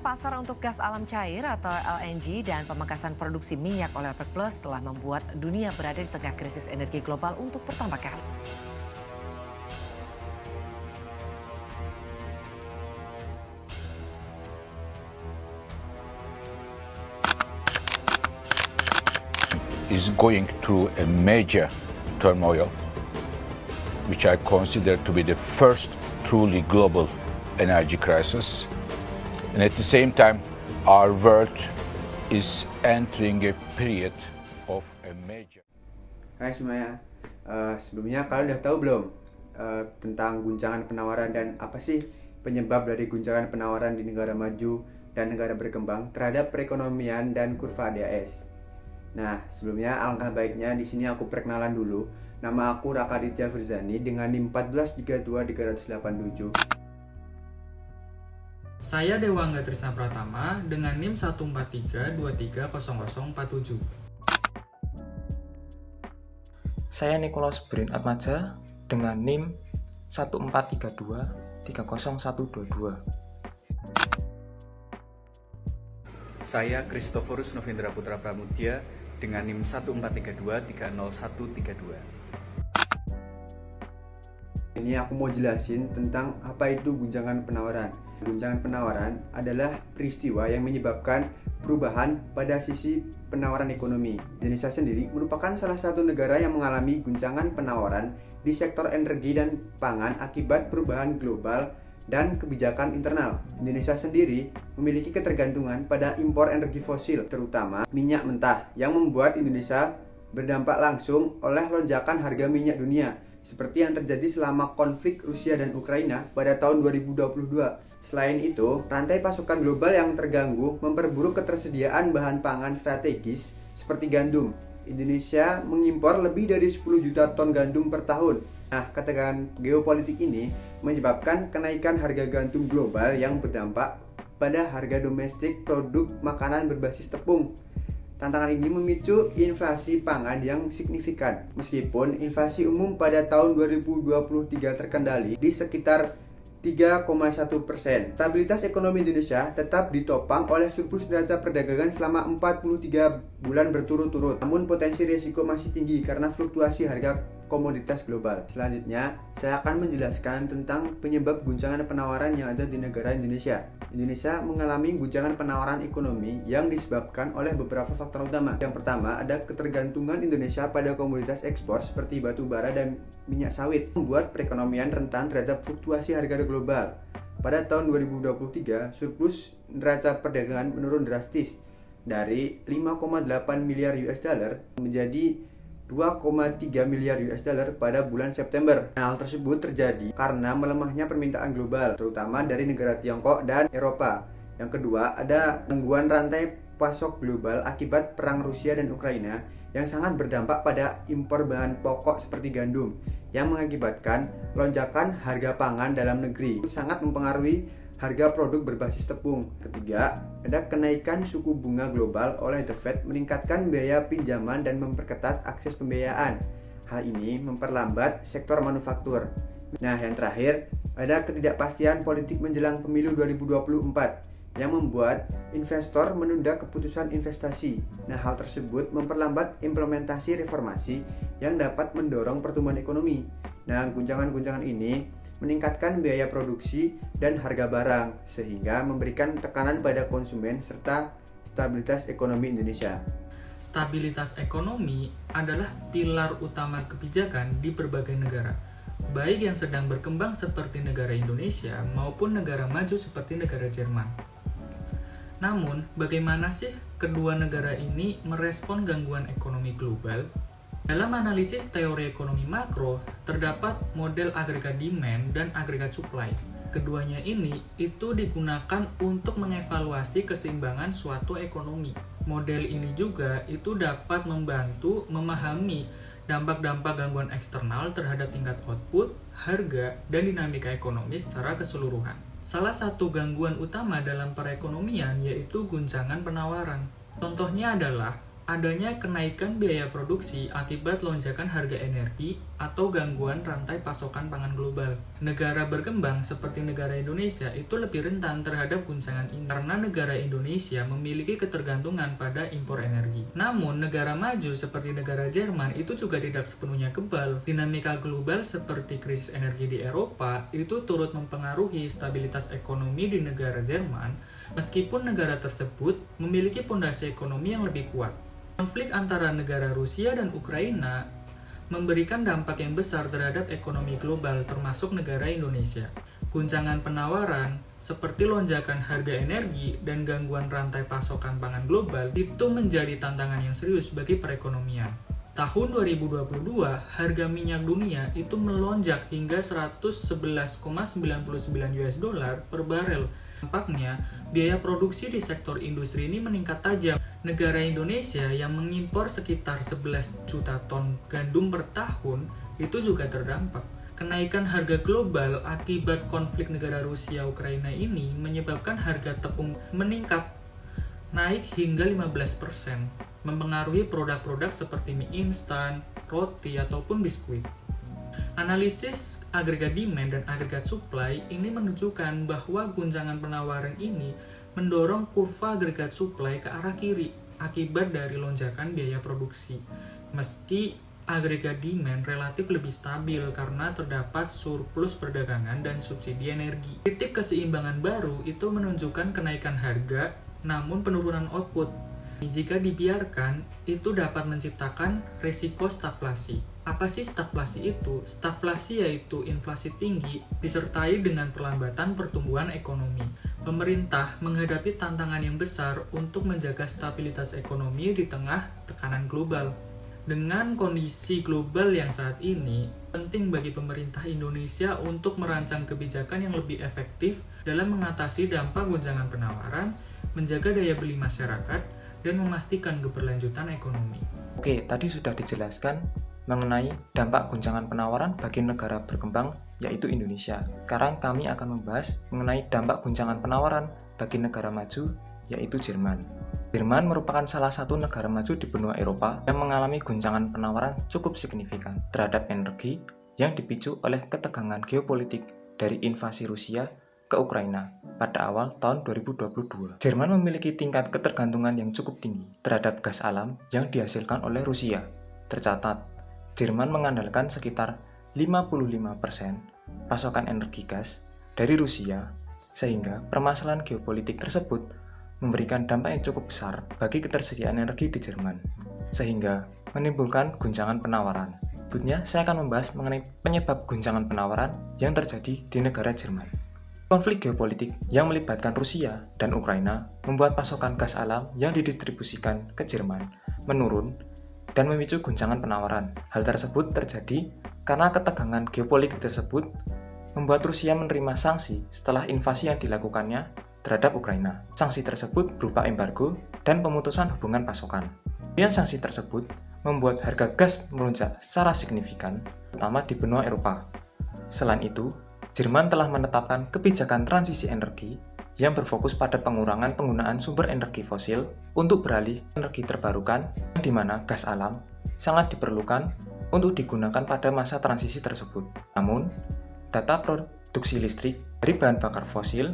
Pasar untuk gas alam cair atau LNG dan pemangkasan produksi minyak oleh OPEC Plus telah membuat dunia berada di tengah krisis energi global untuk pertama kali. Is going through a major turmoil, which I consider to be the first truly global energy crisis. And at the same time, our world is entering a period of a major... Hai semuanya, sebelumnya kalian udah tahu belum tentang guncangan penawaran dan apa sih penyebab dari guncangan penawaran di negara maju dan negara berkembang terhadap perekonomian dan kurva ADAS? Nah, sebelumnya alangkah baiknya di sini aku perkenalan dulu. Nama aku Raka Aditya Firzani dengan NIM 1432387. Saya Dewangga Trisna Pratama dengan NIM 143230047. Saya Nicholas Brin Atmaja dengan NIM 143230122. Saya Kristoforus Novendra Putra Pramudya dengan NIM 143230132. Ini aku mau jelasin tentang apa itu guncangan penawaran. Guncangan penawaran adalah peristiwa yang menyebabkan perubahan pada sisi penawaran ekonomi. Indonesia sendiri merupakan salah satu negara yang mengalami guncangan penawaran di sektor energi dan pangan akibat perubahan global dan kebijakan internal. Indonesia sendiri memiliki ketergantungan pada impor energi fosil, terutama minyak mentah, yang membuat Indonesia berdampak langsung oleh lonjakan harga minyak dunia, seperti yang terjadi selama konflik Rusia dan Ukraina pada tahun 2022. Selain itu, rantai pasokan global yang terganggu memperburuk ketersediaan bahan pangan strategis seperti gandum. Indonesia mengimpor lebih dari 10 juta ton gandum per tahun. Nah, ketegangan geopolitik ini menyebabkan kenaikan harga gandum global yang berdampak pada harga domestik produk makanan berbasis tepung. Tantangan ini memicu inflasi pangan yang signifikan. Meskipun inflasi umum pada tahun 2023 terkendali di sekitar 3,1%. Stabilitas ekonomi Indonesia tetap ditopang oleh surplus neraca perdagangan selama 43 bulan berturut-turut. Namun potensi risiko masih tinggi karena fluktuasi harga komoditas global. Selanjutnya, saya akan menjelaskan tentang penyebab guncangan penawaran yang ada di negara Indonesia. Indonesia mengalami guncangan penawaran ekonomi yang disebabkan oleh beberapa faktor utama. Yang pertama, ada ketergantungan Indonesia pada komoditas ekspor seperti batu bara dan minyak sawit, membuat perekonomian rentan terhadap fluktuasi harga global. Pada tahun 2023, surplus neraca perdagangan menurun drastis dari 5,8 miliar US dollar menjadi 2,3 miliar US dollar pada bulan September. Hal tersebut terjadi karena melemahnya permintaan global, terutama dari negara Tiongkok dan Eropa. Yang kedua, ada gangguan rantai pasok global akibat perang Rusia dan Ukraina yang sangat berdampak pada impor bahan pokok seperti gandum, yang mengakibatkan lonjakan harga pangan dalam negeri. Sangat mempengaruhi harga produk berbasis tepung. Ketiga, ada kenaikan suku bunga global oleh The Fed meningkatkan biaya pinjaman dan memperketat akses pembiayaan. Hal ini memperlambat sektor manufaktur. Nah, yang terakhir, ada ketidakpastian politik menjelang pemilu 2024 yang membuat investor menunda keputusan investasi. Nah, hal tersebut memperlambat implementasi reformasi yang dapat mendorong pertumbuhan ekonomi. Nah, guncangan-guncangan ini meningkatkan biaya produksi dan harga barang, sehingga memberikan tekanan pada konsumen serta stabilitas ekonomi Indonesia. Stabilitas ekonomi adalah pilar utama kebijakan di berbagai negara, baik yang sedang berkembang seperti negara Indonesia maupun negara maju seperti negara Jerman. Namun, bagaimana sih kedua negara ini merespon gangguan ekonomi global? Dalam analisis teori ekonomi makro, terdapat model agregat demand dan agregat supply. Keduanya ini itu digunakan untuk mengevaluasi keseimbangan suatu ekonomi. Model ini juga itu dapat membantu memahami dampak-dampak gangguan eksternal terhadap tingkat output, harga, dan dinamika ekonomi secara keseluruhan. Salah satu gangguan utama dalam perekonomian yaitu guncangan penawaran. Contohnya adalah adanya kenaikan biaya produksi akibat lonjakan harga energi atau gangguan rantai pasokan pangan global. Negara berkembang seperti negara Indonesia itu lebih rentan terhadap guncangan ini karena negara Indonesia memiliki ketergantungan pada impor energi. Namun, negara maju seperti negara Jerman itu juga tidak sepenuhnya kebal. Dinamika global seperti krisis energi di Eropa itu turut mempengaruhi stabilitas ekonomi di negara Jerman, meskipun negara tersebut memiliki fondasi ekonomi yang lebih kuat. Konflik antara negara Rusia dan Ukraina memberikan dampak yang besar terhadap ekonomi global termasuk negara Indonesia. Guncangan penawaran seperti lonjakan harga energi dan gangguan rantai pasokan pangan global itu menjadi tantangan yang serius bagi perekonomian. Tahun 2022, harga minyak dunia itu melonjak hingga 111,99 US dollar per barel. Dampaknya, biaya produksi di sektor industri ini meningkat tajam. Negara Indonesia yang mengimpor sekitar 11 juta ton gandum per tahun itu juga terdampak. Kenaikan harga global akibat konflik negara Rusia-Ukraina ini menyebabkan harga tepung meningkat, naik hingga 15%, mempengaruhi produk-produk seperti mie instan, roti, ataupun biskuit. Analisis agregat demand dan agregat supply ini menunjukkan bahwa guncangan penawaran ini mendorong kurva agregat supply ke arah kiri akibat dari lonjakan biaya produksi. Meski agregat demand relatif lebih stabil karena terdapat surplus perdagangan dan subsidi energi. Titik keseimbangan baru itu menunjukkan kenaikan harga namun penurunan output. Jika dibiarkan, itu dapat menciptakan risiko stagflasi. Apa sih stagflasi itu? Stagflasi yaitu inflasi tinggi disertai dengan perlambatan pertumbuhan ekonomi. Pemerintah menghadapi tantangan yang besar untuk menjaga stabilitas ekonomi di tengah tekanan global. Dengan kondisi global yang saat ini, penting bagi pemerintah Indonesia untuk merancang kebijakan yang lebih efektif dalam mengatasi dampak guncangan penawaran, menjaga daya beli masyarakat, dan memastikan keberlanjutan ekonomi. Oke, tadi sudah dijelaskan mengenai dampak guncangan penawaran bagi negara berkembang, yaitu Indonesia. Sekarang kami akan membahas mengenai dampak guncangan penawaran bagi negara maju, yaitu Jerman. Jerman merupakan salah satu negara maju di benua Eropa yang mengalami guncangan penawaran cukup signifikan terhadap energi yang dipicu oleh ketegangan geopolitik dari invasi Rusia ke Ukraina pada awal tahun 2022. Jerman memiliki tingkat ketergantungan yang cukup tinggi terhadap gas alam yang dihasilkan oleh Rusia. Tercatat, Jerman mengandalkan sekitar 55% pasokan energi gas dari Rusia, sehingga permasalahan geopolitik tersebut memberikan dampak yang cukup besar bagi ketersediaan energi di Jerman, sehingga menimbulkan guncangan penawaran. Berikutnya, saya akan membahas mengenai penyebab guncangan penawaran yang terjadi di negara Jerman. Konflik geopolitik yang melibatkan Rusia dan Ukraina membuat pasokan gas alam yang didistribusikan ke Jerman menurun dan memicu guncangan penawaran. Hal tersebut terjadi karena ketegangan geopolitik tersebut membuat Rusia menerima sanksi setelah invasi yang dilakukannya terhadap Ukraina. Sanksi tersebut berupa embargo dan pemutusan hubungan pasokan. Kemudian sanksi tersebut membuat harga gas melonjak secara signifikan, terutama di benua Eropa. Selain itu, Jerman telah menetapkan kebijakan transisi energi yang berfokus pada pengurangan penggunaan sumber energi fosil untuk beralih energi terbarukan, di mana gas alam sangat diperlukan untuk digunakan pada masa transisi tersebut. Namun, data produksi listrik dari bahan bakar fosil,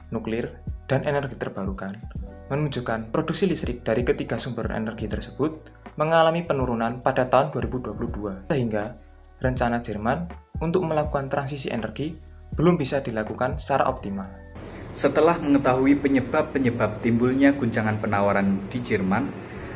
nuklir, dan energi terbarukan menunjukkan produksi listrik dari ketiga sumber energi tersebut mengalami penurunan pada tahun 2022, sehingga rencana Jerman untuk melakukan transisi energi belum bisa dilakukan secara optimal. Setelah mengetahui penyebab-penyebab timbulnya guncangan penawaran di Jerman,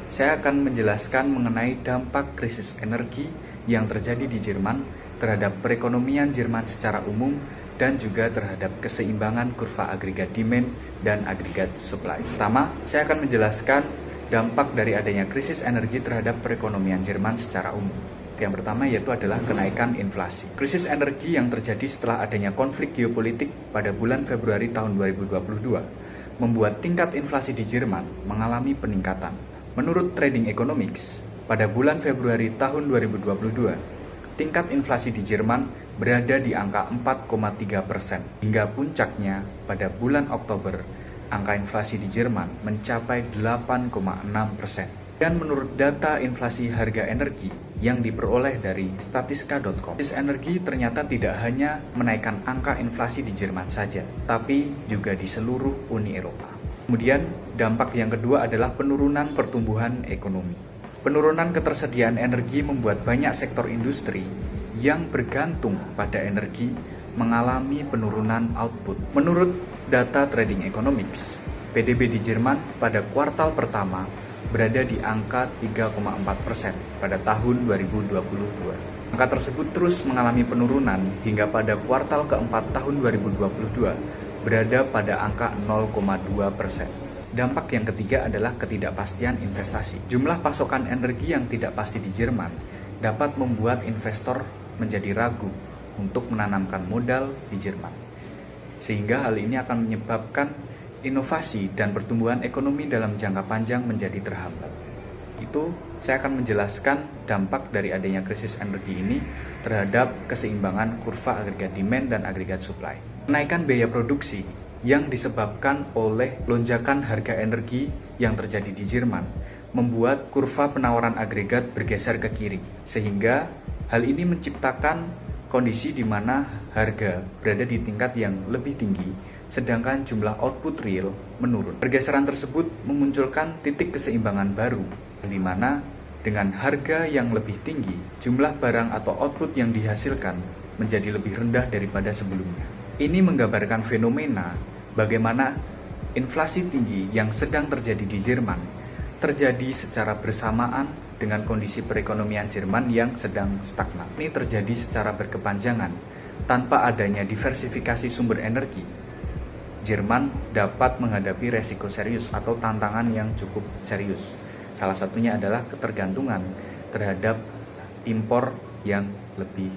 saya akan menjelaskan mengenai dampak krisis energi yang terjadi di Jerman terhadap perekonomian Jerman secara umum dan juga terhadap keseimbangan kurva agregat demand dan agregat supply. Pertama, saya akan menjelaskan dampak dari adanya krisis energi terhadap perekonomian Jerman secara umum. Yang pertama yaitu adalah kenaikan inflasi. Krisis energi yang terjadi setelah adanya konflik geopolitik pada bulan Februari tahun 2022 membuat tingkat inflasi di Jerman mengalami peningkatan. Menurut Trading Economics, pada bulan Februari tahun 2022, tingkat inflasi di Jerman berada di angka 4,3%. Hingga puncaknya pada bulan Oktober, angka inflasi di Jerman mencapai 8,6%. Dan menurut data inflasi harga energi yang diperoleh dari Statista.com, krisis energi ternyata tidak hanya menaikkan angka inflasi di Jerman saja, tapi juga di seluruh Uni Eropa. Kemudian dampak yang kedua adalah penurunan pertumbuhan ekonomi. Penurunan ketersediaan energi membuat banyak sektor industri yang bergantung pada energi mengalami penurunan output. Menurut data Trading Economics, PDB di Jerman pada kuartal pertama berada di angka 3,4% pada tahun 2022. Angka tersebut terus mengalami penurunan hingga pada kuartal keempat tahun 2022 berada pada angka 0,2%. Dampak yang ketiga adalah ketidakpastian investasi. Jumlah pasokan energi yang tidak pasti di Jerman dapat membuat investor menjadi ragu untuk menanamkan modal di Jerman. Sehingga hal ini akan menyebabkan inovasi dan pertumbuhan ekonomi dalam jangka panjang menjadi terhambat. Itu saya akan menjelaskan dampak dari adanya krisis energi ini terhadap keseimbangan kurva agregat demand dan agregat supply. Kenaikan biaya produksi yang disebabkan oleh lonjakan harga energi yang terjadi di Jerman membuat kurva penawaran agregat bergeser ke kiri, sehingga hal ini menciptakan kondisi di mana harga berada di tingkat yang lebih tinggi sedangkan jumlah output real menurun. Pergeseran tersebut memunculkan titik keseimbangan baru, di mana dengan harga yang lebih tinggi, jumlah barang atau output yang dihasilkan menjadi lebih rendah daripada sebelumnya. Ini menggambarkan fenomena bagaimana inflasi tinggi yang sedang terjadi di Jerman terjadi secara bersamaan dengan kondisi perekonomian Jerman yang sedang stagnan. Ini terjadi secara berkepanjangan tanpa adanya diversifikasi sumber energi. Jerman dapat menghadapi resiko serius atau tantangan yang cukup serius. Salah satunya adalah ketergantungan terhadap impor yang lebih